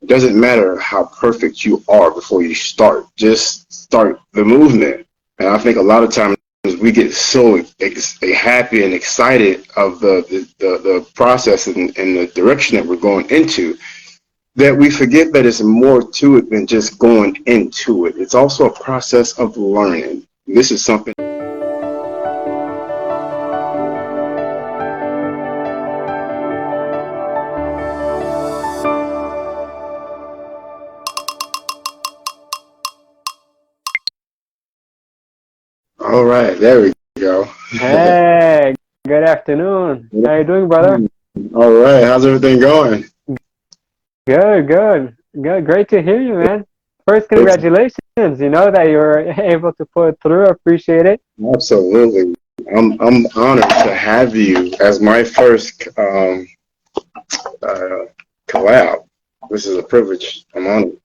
doesn't matter how perfect you are before you start. Just start the movement. And I think a lot of times we get so happy and excited of the process and the direction that we're going into that we forget that it's more to it than just going into it. It's also a process of learning. This is something. All right, there we go. Hey, good afternoon. How you doing, brother? All right, how's everything going? Good. Great to hear you, man. First, congratulations. You know that you were able to pull it through. Appreciate it. Absolutely. I'm honored to have you as my first uh, collab. This is a privilege. I'm honored.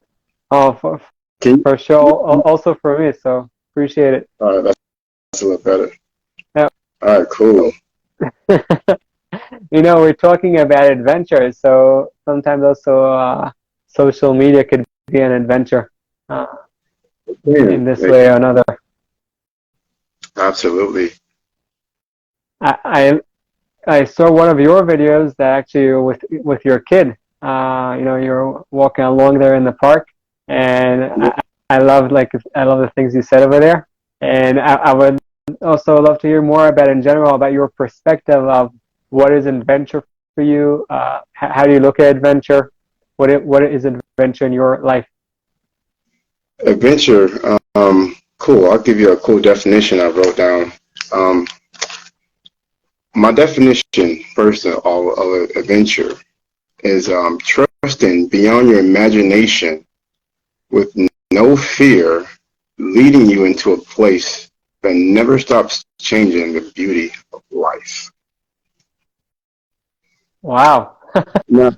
Oh, Can you? for sure. Also for me, so appreciate it. All right, that's a little better. Yeah. All right, cool. You know, we're talking about adventures, so sometimes also social media could be an adventure in this way or another. Absolutely. I I saw one of your videos that actually with your kid. You know, you're walking along there in the park, and I love the things you said over there. And I would also love to hear more about in general about your perspective of what is adventure for you. How do you look at adventure? What is adventure in your life? Adventure. Cool. I'll give you a cool definition I wrote down. Um, my definition, first of all, of adventure is trusting beyond your imagination with no fear, leading you into a place that never stops changing the beauty of life. Wow. Yeah.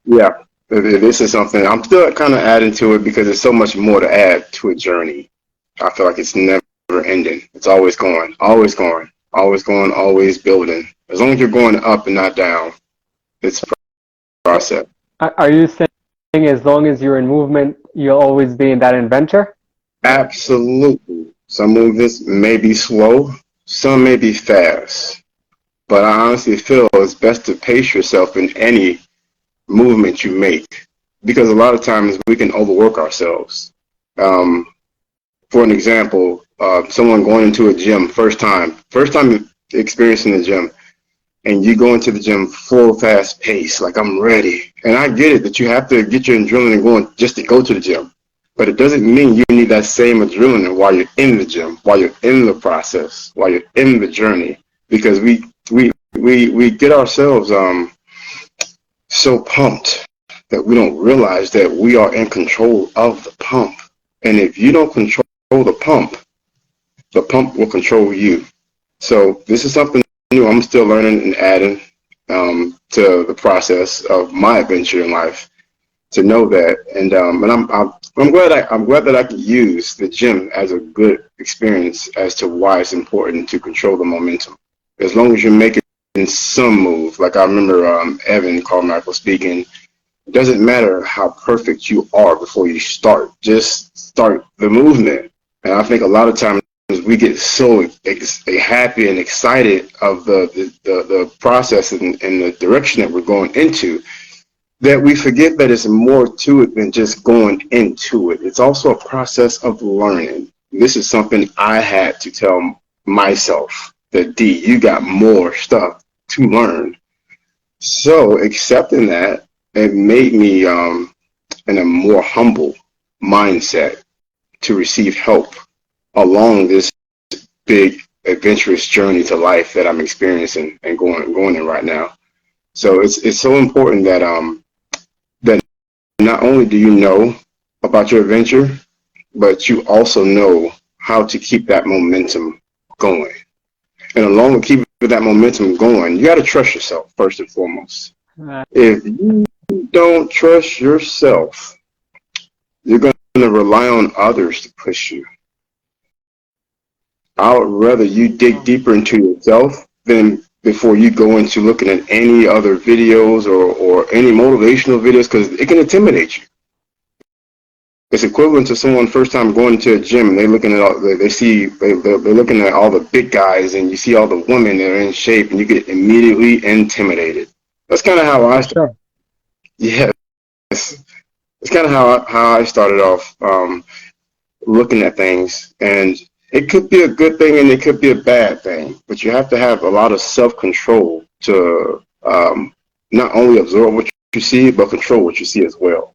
Yeah. This is something I'm still kind of adding to it because there's so much more to add to a journey. I feel like it's never ending. It's always going, always going, always going, always building. As long as you're going up and not down, it's a process. Are you saying as long as you're in movement, you'll always be in that adventure? Absolutely. Some movements may be slow, some may be fast, but I honestly feel it's best to pace yourself in any movement you make because a lot of times we can overwork ourselves. Um, for an example, someone going into a gym first time experiencing the gym, and you go into the gym full fast pace, like I'm ready. And I get it that you have to get your adrenaline going just to go to the gym. But it doesn't mean you need that same adrenaline while you're in the gym, while you're in the process, while you're in the journey. Because we get ourselves so pumped that we don't realize that we are in control of the pump. And if you don't control the pump will control you. So this is something new. I'm still learning and adding to the process of my adventure in life to know that. And I'm glad that I can use the gym as a good experience as to why it's important to control the momentum. As long as you're making some move, like I remember Evan Carmichael speaking, it doesn't matter how perfect you are before you start. Just start the movement. And I think a lot of times we get so happy and excited of the process and the direction that we're going into that we forget that it's more to it than just going into it. It's also a process of learning. This is something I had to tell myself that D, you got more stuff to learn. So accepting that, it made me in a more humble mindset to receive help along this big adventurous journey to life that I'm experiencing and going in right now. So it's so important that that not only do you know about your adventure, but you also know how to keep that momentum going. And along with keeping that momentum going, you got to trust yourself first and foremost. If you don't trust yourself, you're going to rely on others to push you. I would rather you dig deeper into yourself than before you go into looking at any other videos or any motivational videos because it can intimidate you. It's equivalent to someone first time going to a gym and they looking at all they're looking at all the big guys and you see all the women that are in shape and you get immediately intimidated. That's kind of how I For started. sure. Yes, it's kind of how I started off looking at things, and it could be a good thing and it could be a bad thing, but you have to have a lot of self control to not only absorb what you see but control what you see as well.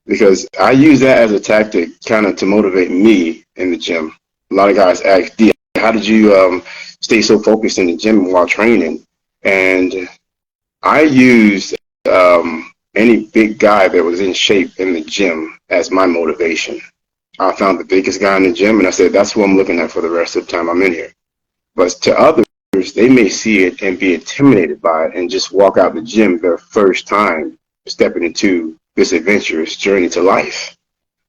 Because I use that as a tactic kind of to motivate me in the gym. A lot of guys ask, D, how did you stay so focused in the gym while training? And I used any big guy that was in shape in the gym as my motivation. I found the biggest guy in the gym and I said, that's who I'm looking at for the rest of the time I'm in here. But to others, they may see it and be intimidated by it and just walk out the gym their first time stepping into this adventurous journey to life.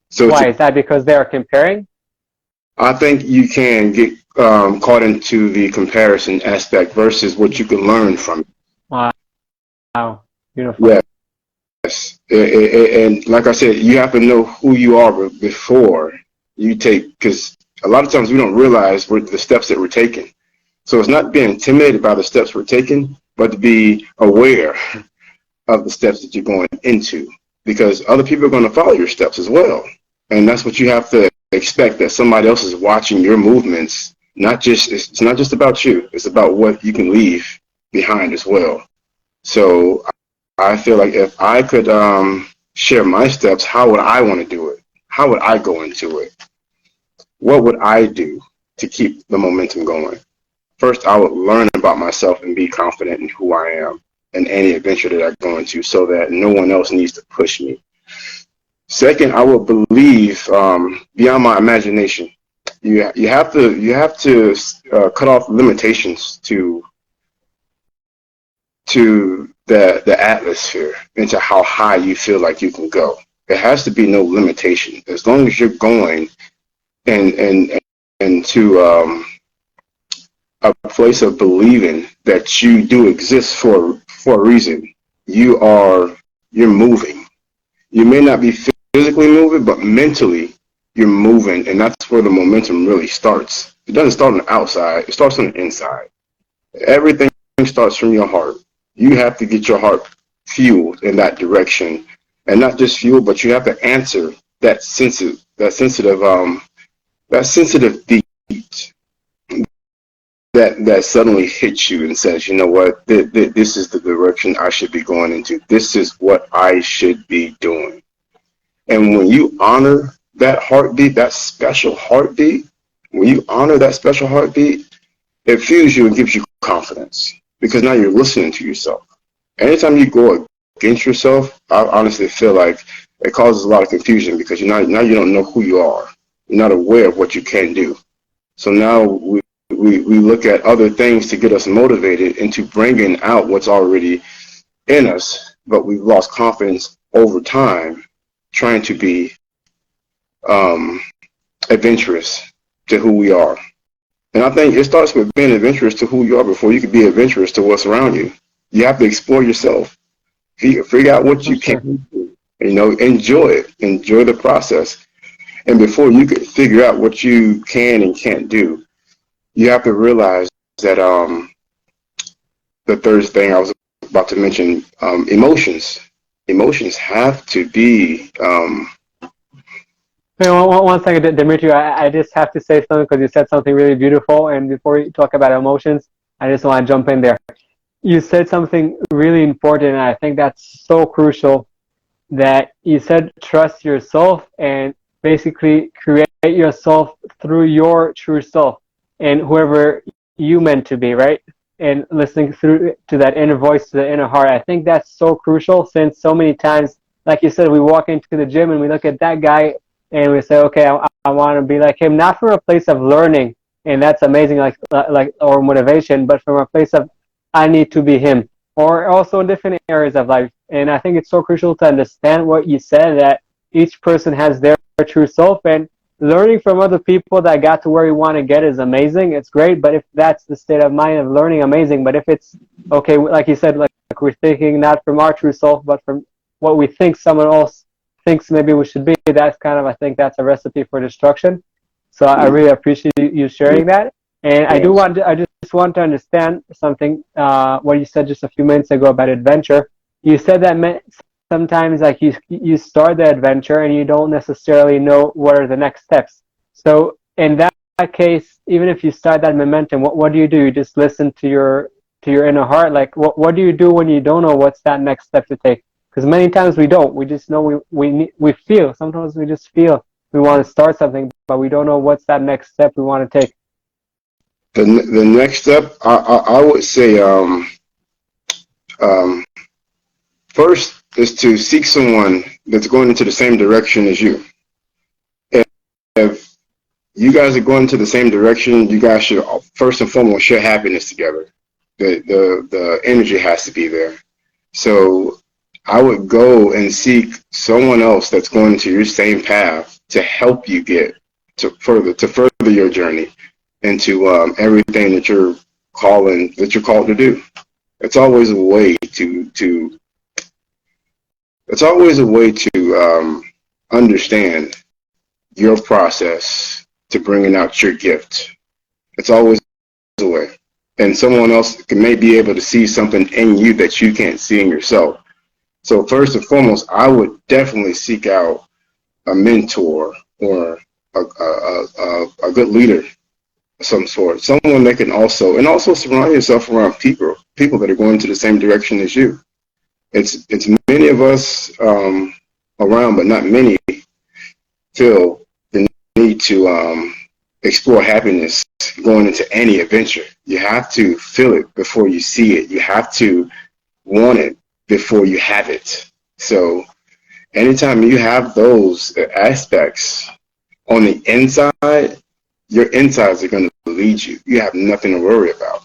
So Why is that? Because they are comparing? I think you can get caught into the comparison aspect versus what you can learn from it. Wow, beautiful. Yes. And like I said, you have to know who you are before you take, because a lot of times we don't realize the steps that we're taking. So it's not being intimidated by the steps we're taking, but to be aware of the steps that you're going into, because other people are going to follow your steps as well. And that's what you have to expect, that somebody else is watching your movements. Not just it's not just about you. It's about what you can leave behind as well. So I feel like if I could share my steps, how would I want to do it? How would I go into it? What would I do to keep the momentum going? First, I would learn about myself and be confident in who I am in any adventure that I go into so that no one else needs to push me. Second, I would believe beyond my imagination. You have to cut off limitations to the atmosphere into how high you feel like you can go. There has to be no limitation as long as you're going and to a place of believing that you do exist for a reason. You're moving. You may not be physically moving, but mentally you're moving, and that's where the momentum really starts. It doesn't start on the outside; it starts on the inside. Everything starts from your heart. You have to get your heart fueled in that direction, and not just fueled, but you have to answer that sensitive beat that suddenly hits you and says, you know what, this is the direction I should be going into. This is what I should be doing. And when you honor that heartbeat, that special heartbeat, when you honor that special heartbeat, it fuels you and gives you confidence because now you're listening to yourself. Anytime you go against yourself, I honestly feel like it causes a lot of confusion because now you don't know who you are. You're not aware of what you can do. So now we look at other things to get us motivated into bringing out what's already in us, but we've lost confidence over time trying to be um, adventurous to who we are. And I think it starts with being adventurous to who you are before you can be adventurous to what's around you. You have to explore yourself, figure out what For you sure. can do, enjoy it, enjoy the process. And before you can figure out what you can and can't do, you have to realize that the third thing I was about to mention, emotions. Emotions have to be Hey, one second, Dimitri. I just have to say something because you said something really beautiful. And before you talk about emotions, I just want to jump in there. You said something really important, and I think that's so crucial that you said trust yourself and basically create yourself through your true self and whoever you meant to be, right? And listening through to that inner voice, to the inner heart. I think that's so crucial since so many times, like you said, we walk into the gym and we look at that guy and we say, okay, I want to be like him, not from a place of learning, and that's amazing, like or motivation, but from a place of I need to be him, or also in different areas of life. And I think it's so crucial to understand what you said, that each person has their true self, and learning from other people that got to where you want to get is amazing. It's great, but if that's the state of mind of learning, amazing. But if it's okay, like you said, like we're thinking not from our true self, but from what we think someone else thinks maybe we should be, that's kind of, I think that's a recipe for destruction. So I really appreciate you sharing that. And Yes. I just want to understand something, what you said just a few minutes ago about adventure. You said that sometimes like you start the adventure and you don't necessarily know what are the next steps. So in that case, even if you start that momentum, what do? You just listen to your inner heart. Like what do you do when you don't know what's that next step to take? Because many times we don't. We just know we feel. Sometimes we just feel we want to start something, but we don't know what's that next step we want to take. The next step, I would say, um, first is to seek someone that's going into the same direction as you. If you guys are going to the same direction, you guys should first and foremost share happiness together. The energy has to be there. So I would go and seek someone else that's going to your same path to help you get to further your journey into everything that you're called to do. It's always a way to it's always a way to understand your process to bringing out your gift. It's always a way. And someone else may be able to see something in you that you can't see in yourself. So first and foremost, I would definitely seek out a mentor or a good leader of some sort, someone that can also surround yourself around people that are going to the same direction as you. It's many of us around, but not many feel the need to explore happiness going into any adventure. You have to feel it before you see it. You have to want it before you have it. So anytime you have those aspects on the inside, your insides are going to lead you. You have nothing to worry about.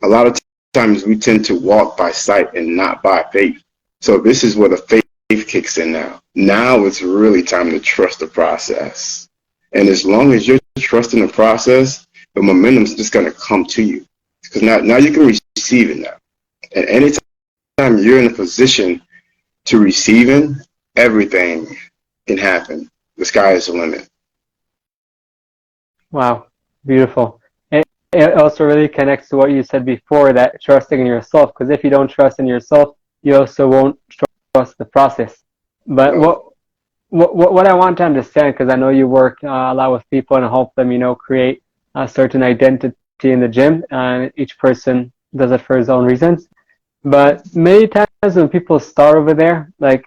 A lot of times we tend to walk by sight and not by faith. So this is where the faith kicks in now. Now it's really time to trust the process. And as long as you're trusting the process, the momentum's just going to come to you. Because now you can receive it now. And anytime you're in a position to receiving, everything can happen. The sky is the limit. Wow, beautiful. And it also really connects to what you said before, that trusting in yourself. Because if you don't trust in yourself, you also won't trust the process. But No. what I want to understand, because I know you work a lot with people and help them, create a certain identity in the gym, and each person does it for his own reasons. But many times when people start over there, like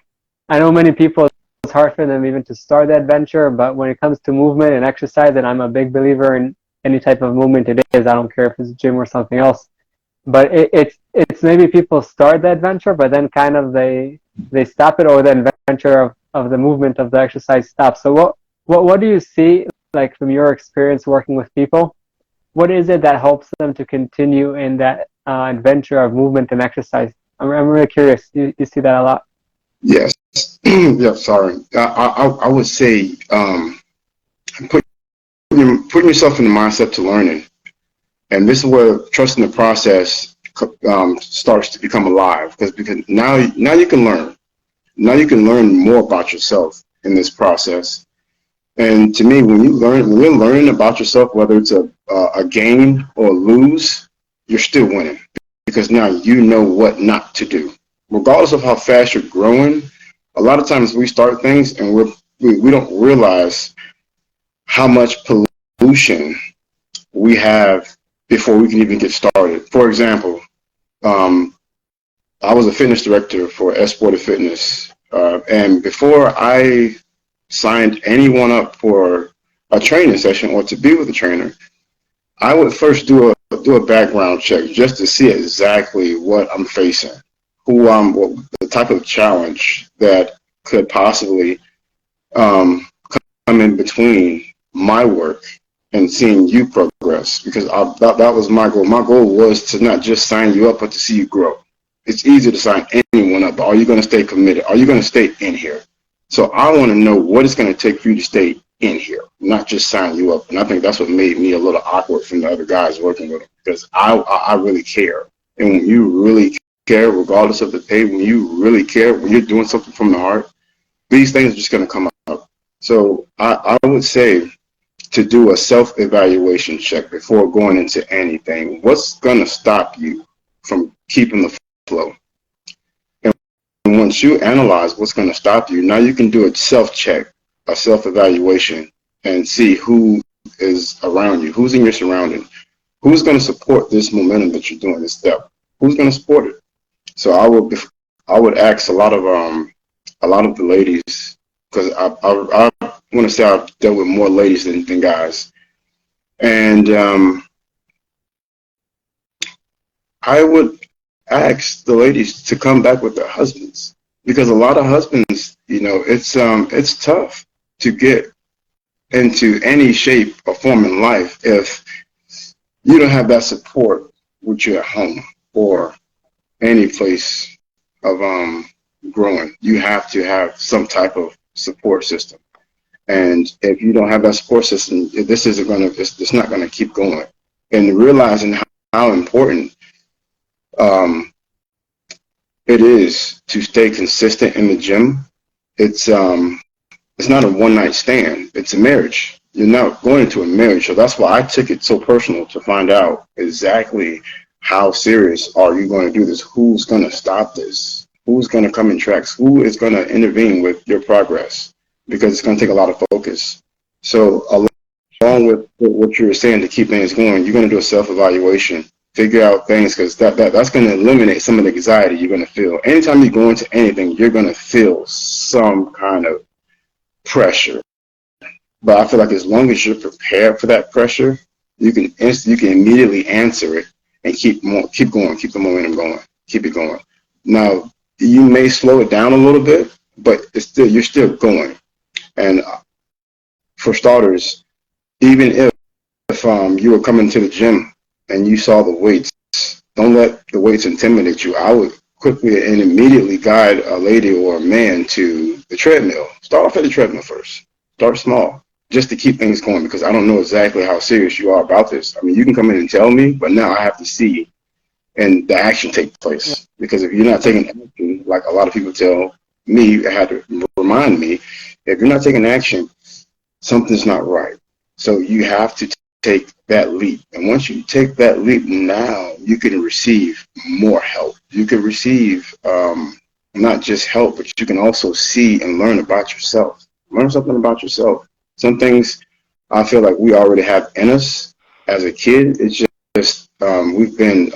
I know many people, it's hard for them even to start the adventure. But when it comes to movement and exercise, and I'm a big believer in any type of movement it is, I don't care if it's gym or something else. But it's maybe people start the adventure, but then kind of they stop it, or the adventure of the movement of the exercise stops. So what do you see, like from your experience working with people? What is it that helps them to continue in that adventure of movement and exercise? I'm really curious. You see that a lot. Yes. Yeah, sorry. I would say put, putting yourself in the mindset to learning. And this is where trusting the process starts to become alive because now you can learn. Now you can learn more about yourself in this process. And to me, when you're learning about yourself, whether it's a gain or lose, you're still winning because now you know what not to do. Regardless of how fast you're growing, a lot of times we start things and we don't realize how much pollution we have before we can even get started. For example, um, I was a fitness director for Esported Fitness, and before I signed anyone up for a training session or to be with a trainer, I would first do a background check just to see exactly what I'm facing, what the type of challenge that could possibly come in between my work and seeing you progress because that was my goal. My goal was to not just sign you up, but to see you grow. It's easy to sign anyone up, but are you going to stay committed? Are you going to stay in here? So I want to know what it's going to take for you to stay in here, not just sign you up. And I think that's what made me a little awkward from the other guys working with them because I really care. And when you really care, regardless of the pay, when you really care, when you're doing something from the heart, these things are just going to come up. So I would say to do a self-evaluation check before going into anything. What's going to stop you from keeping the flow? And once you analyze what's going to stop you, now you can do a self-check, a self-evaluation, and see who is around you, who's in your surrounding, who's going to support this momentum that you're doing, this step, who's going to support it. So I would ask a lot of the ladies, because I want to say I've dealt with more ladies than guys, and I would ask the ladies to come back with their husbands, because a lot of husbands, it's tough to get into any shape or form in life if you don't have that support with you at home or any place of growing. You have to have some type of support system. And if you don't have that support system, this isn't gonna. It's not gonna keep going. And realizing how important um, it is to stay consistent in the gym. It's not a one night stand. It's a marriage. You're not going into a marriage, so that's why I took it so personal to find out exactly how serious are you going to do this. Who's going to stop this? Who's going to come in tracks? Who is going to intervene with your progress? Because it's going to take a lot of focus. So along with what you were saying to keep things going, you're going to do a self-evaluation, figure out things, because that's going to eliminate some of the anxiety you're going to feel. Anytime you go into anything, you're going to feel some kind of pressure. But I feel like as long as you're prepared for that pressure, you can immediately answer it and keep going, keep the momentum going, keep it going. Now you may slow it down a little bit, but you're still going. And for starters, even if you were coming to the gym and you saw the weights, don't let the weights intimidate you. I would quickly and immediately guide a lady or a man to the treadmill. Start off at the treadmill first. Start small, just to keep things going, because I don't know exactly how serious you are about this. I mean, you can come in and tell me, but now I have to see and the action take place. Because if you're not taking action, like a lot of people tell me, I had to remind me, if you're not taking action, something's not right. So you have to take that leap. And once you take that leap, now you can receive more help. You can receive not just help, but you can also see and learn about yourself. Learn something about yourself. Some things I feel like we already have in us as a kid. It's just we've been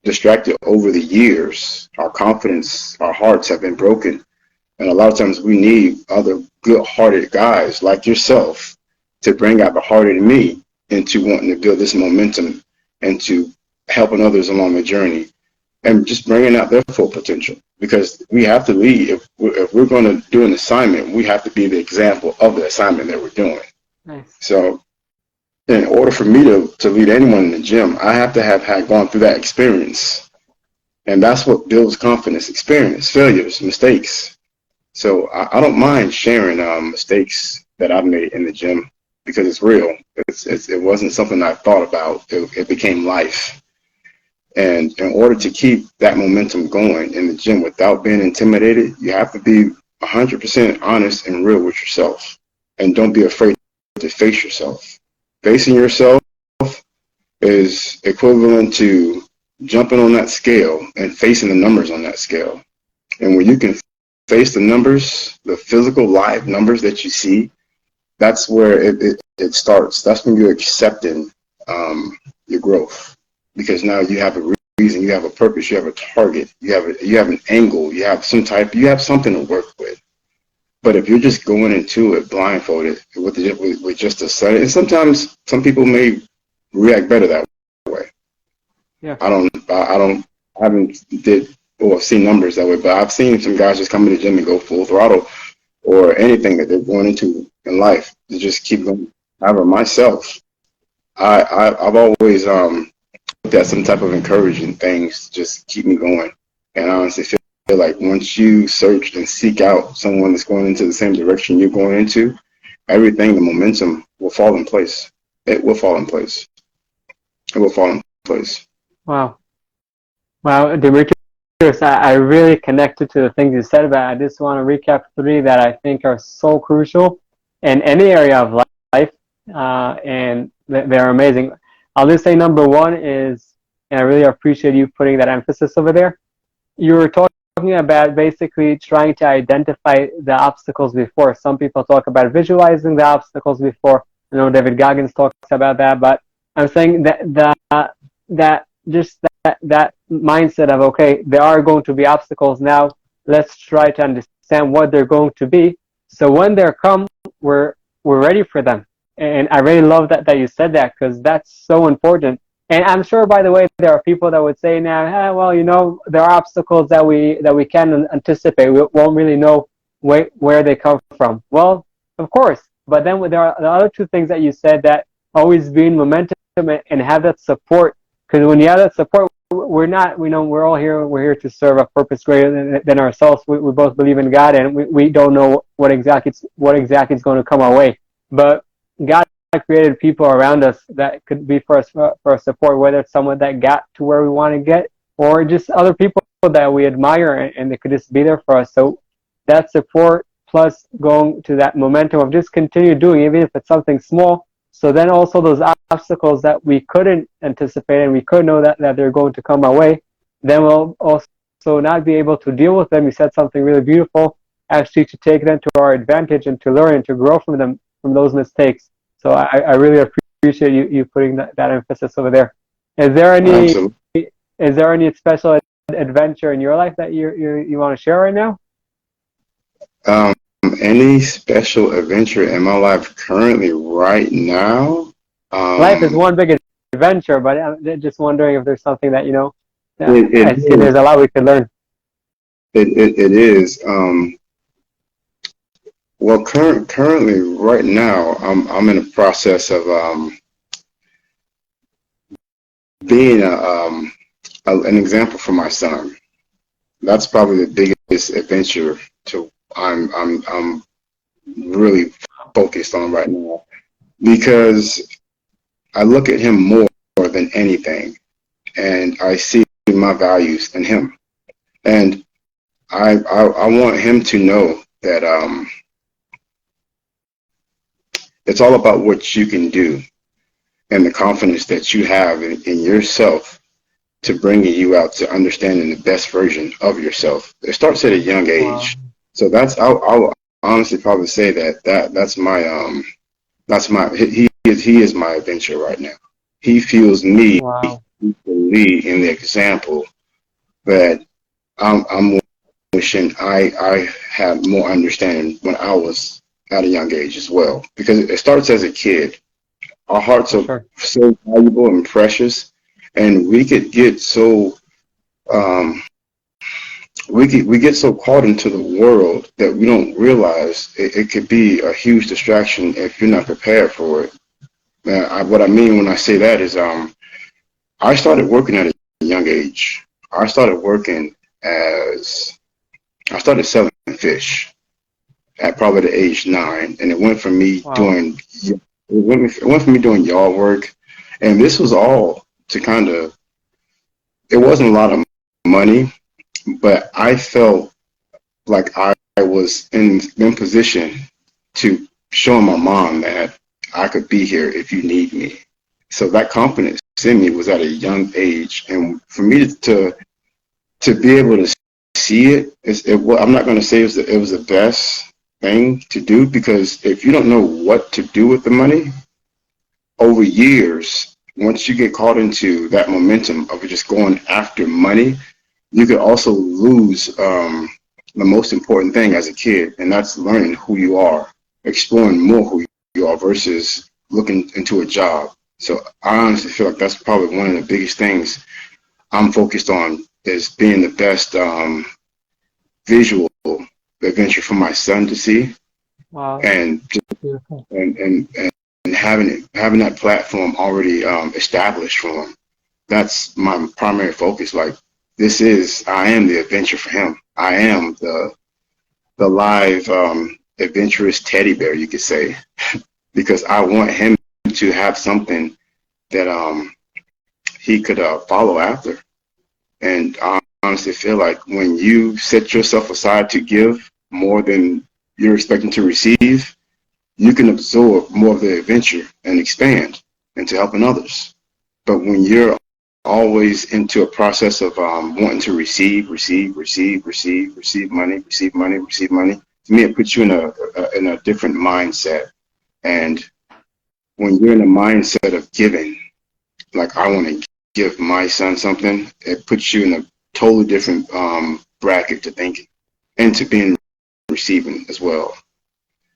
distracted over the years. Our confidence, our hearts have been broken. And a lot of times we need other good-hearted guys like yourself to bring out the heart in me into wanting to build this momentum and to helping others along the journey and just bringing out their full potential. Because we have to lead. If we're going to do an assignment, we have to be the example of the assignment that we're doing. Nice. So in order for me to lead anyone in the gym, I have to have had gone through that experience. And that's what builds confidence: experience, failures, mistakes. So I don't mind sharing mistakes that I've made in the gym, because it's real. It wasn't something I thought about. It became life. And in order to keep that momentum going in the gym without being intimidated, you have to be 100% honest and real with yourself. And don't be afraid to face yourself. Facing yourself is equivalent to jumping on that scale and facing the numbers on that scale. And when you can face the numbers, the physical live numbers that you see, that's where it starts. That's when you're accepting your growth, because now you have a reason, you have a purpose, you have a target, you have an angle, you have something to work with. But if you're just going into it blindfolded with just a set, and sometimes some people may react better that way. Yeah. I haven't did or seen numbers that way, but I've seen some guys just come to the gym and go full throttle, or anything that they're going into in life to just keep going. However, myself, I've always looked at some type of encouraging things to just keep me going. And I honestly feel like once you search and seek out someone that's going into the same direction you're going into, everything, the momentum will fall in place. It will fall in place. It will fall in place. Wow. Wow, Demetrius, Pierce, I really connected to the things you said, but I just want to recap three that I think are so crucial in any area of life, and they're amazing. I'll just say number one is, and I really appreciate you putting that emphasis over there. You were talking about basically trying to identify the obstacles before. Some people talk about visualizing the obstacles before. I know David Goggins talks about that, but I'm saying that just that mindset of, okay, there are going to be obstacles now. Let's try to understand what they're going to be. So when they come, we're ready for them. And I really love that you said that, because that's so important. And I'm sure, by the way, there are people that would say now, well, there are obstacles that we can anticipate. We won't really know where they come from. Well, of course. But then there are the other two things that you said, that always be in momentum and have that support. Because when you have that support, we're all here. We're here to serve a purpose greater than ourselves. We both believe in God, and we don't know what exactly is going to come our way. But God created people around us that could be for us for support, whether it's someone that got to where we want to get, or just other people that we admire, and they could just be there for us. So that support, plus going to that momentum of just continue doing, even if it's something small. So then also those obstacles that we couldn't anticipate and we couldn't know that they're going to come our way, then we'll also not be able to deal with them. You said something really beautiful, actually, to take them to our advantage and to learn and to grow from them, from those mistakes. So I really appreciate you putting that emphasis over there. Is there any special adventure in your life that you want to share right now? Any special adventure in my life currently right now? Life is one big adventure, but I'm just wondering if there's something that, I see is. there's a lot we could learn. It is. Well, currently, right now, I'm in the process of being an example for my son. That's probably the biggest adventure I'm really focused on right now, because I look at him more than anything, and I see my values in him, and I want him to know that it's all about what you can do and the confidence that you have in yourself to bringing you out to understanding the best version of yourself. It starts at a young age. Wow. So I'll honestly probably say that's my he is my adventure right now. He feels me Wow. to lead in the example that I'm wishing I had more understanding when I was at a young age as well. Because it starts as a kid. Our hearts For are sure. so valuable and precious, and we could get so um, we get so caught into the world that we don't realize it could be a huge distraction if you're not prepared for it. What I mean when I say that is I started working at a young age. I started working as I started selling fish at probably the age 9, and it went from me Wow. doing yard work, and this was all to kind of, it wasn't a lot of money, but I felt like I was in position to show my mom that I could be here if you need me. So that confidence in me was at a young age, and for me to be able to see I'm not going to say it was the best thing to do, because if you don't know what to do with the money over years, once you get caught into that momentum of just going after money, you could also lose the most important thing as a kid, and that's learning who you are, exploring more who you are versus looking into a job. So I honestly feel like that's probably one of the biggest things I'm focused on, is being the best visual adventure for my son to see, Wow. and Beautiful. and having that platform already established for him. That's my primary focus. Like, I am the adventure for him. I am the live adventurous teddy bear, you could say, because I want him to have something that he could follow after. And honestly feel like when you set yourself aside to give more than you're expecting to receive, you can absorb more of the adventure and expand into helping others. But when you're always into a process of wanting to receive money, receive money, to me, it puts you in a different mindset. And when you're in a mindset of giving, like I want to give my son something, it puts you in a totally different bracket to thinking and to being receiving as well.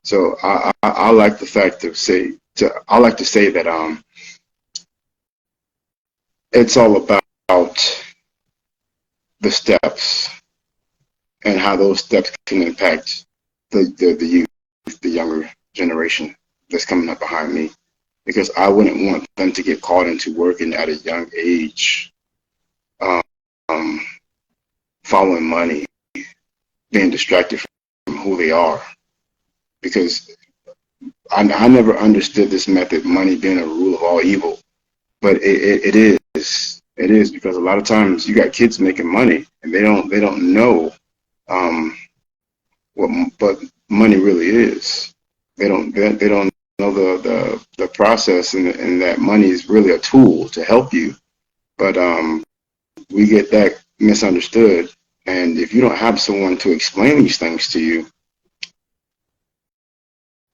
So I like the fact of I like to say that it's all about the steps and how those steps can impact the youth, the younger generation that's coming up behind me. Because I wouldn't want them to get caught into working at a young age, um, following money, being distracted from who they are. Because I never understood this method, money being a rule of all evil, but it is. It is because a lot of times you got kids making money and they don't know what money really is. They don't know the process, and that money is really a tool to help you. But we get that misunderstood, and if you don't have someone to explain these things to you,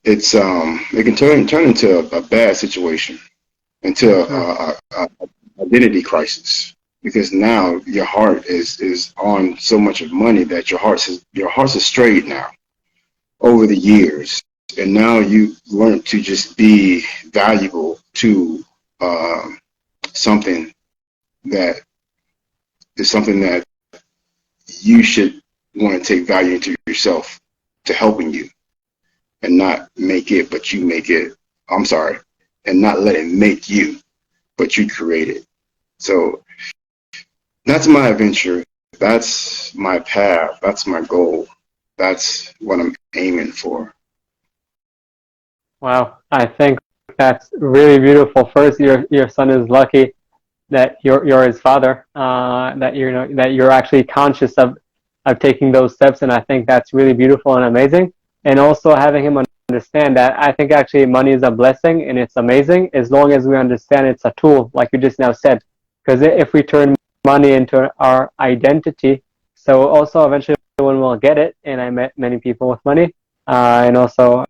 it can turn into a bad situation, into a identity crisis. Because now your heart is on so much of money that your heart's strayed now over the years, and now you learn to just be valuable to something that is something that you should want to take value into yourself, to helping you, and not make it, but you make it. I'm sorry, and not let it make you, but you create it. So that's my adventure. That's my path. That's my goal. That's what I'm aiming for. Wow, I think that's really beautiful. First, your son is lucky that you're his father. That that you're actually conscious of taking those steps, and I think that's really beautiful and amazing. And also having him understand that I think actually money is a blessing and it's amazing as long as we understand it's a tool, like you just now said. Because if we turn money into our identity, so also eventually one will get it. And I met many people with money, and also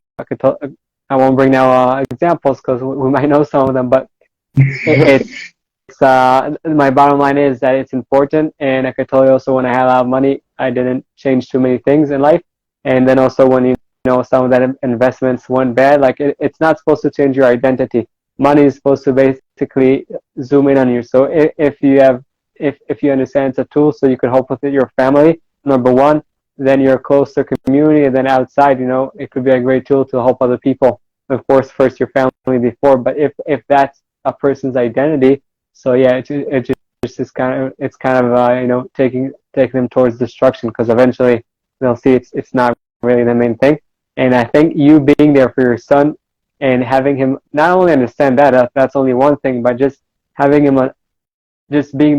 I won't bring now examples because we might know some of them, but it's my bottom line is that it's important. And I could tell you also, when I had a lot of money, I didn't change too many things in life. And then also when you know some of that investments went bad, like it's not supposed to change your identity. Money is supposed to basically zoom in on you. So if you understand it's a tool so you can help with it, your family, number one, then you're close to community, and then outside, it could be a great tool to help other people. Of course, first your family before, but if that's a person's identity, so yeah, it just is kind of taking them towards destruction, because eventually they'll see it's not really the main thing. And I think you being there for your son and having him not only understand that's only one thing, but just having him just being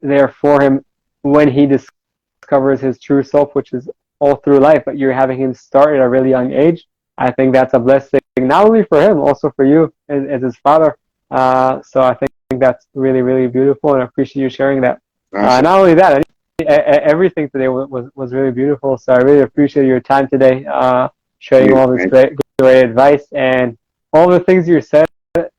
there for him when he discovers his true self, which is all through life, but you're having him start at a really young age. I think that's a blessing, not only for him, also for you as his father. So I think that's really, really beautiful, and I appreciate you sharing that. Not only that, everything today was really beautiful. So I really appreciate your time today, sharing all this great advice, and all the things you said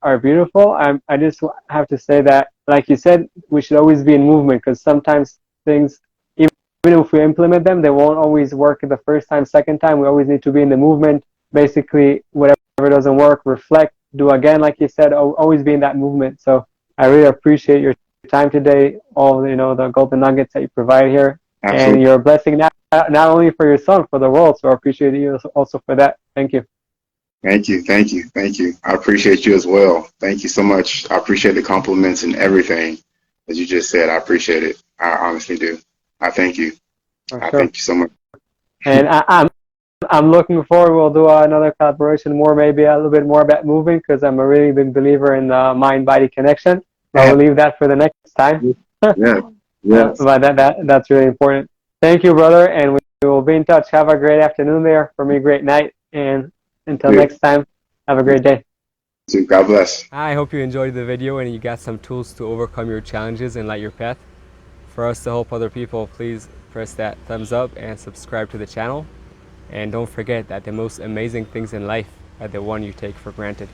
are beautiful. I just have to say that, like you said, we should always be in movement, because sometimes things, even if we implement them, they won't always work the first time, second time. We always need to be in the movement. Basically, whatever doesn't work, reflect, do again, like you said, always be in that movement. So I really appreciate your time today, all the golden nuggets that you provide here. Absolutely. And you're a blessing not only for your son, for the world. So I appreciate you also for that. Thank you. Thank you. I appreciate you as well. Thank you so much. I appreciate the compliments and everything that you just said. I appreciate it. I honestly do. I thank you. Thank you so much. And I'm looking forward. We'll do another collaboration, maybe a little bit more about moving, because I'm a really big believer in the mind-body connection. I will leave that for the next time. Yes. But that's really important. Thank you, brother, and we will be in touch. Have a great afternoon there. For me, great night. And until Yeah. next time, have a great day. God bless. I hope you enjoyed the video and you got some tools to overcome your challenges and light your path. For us to help other people, please press that thumbs up and subscribe to the channel. And don't forget that the most amazing things in life are the one you take for granted.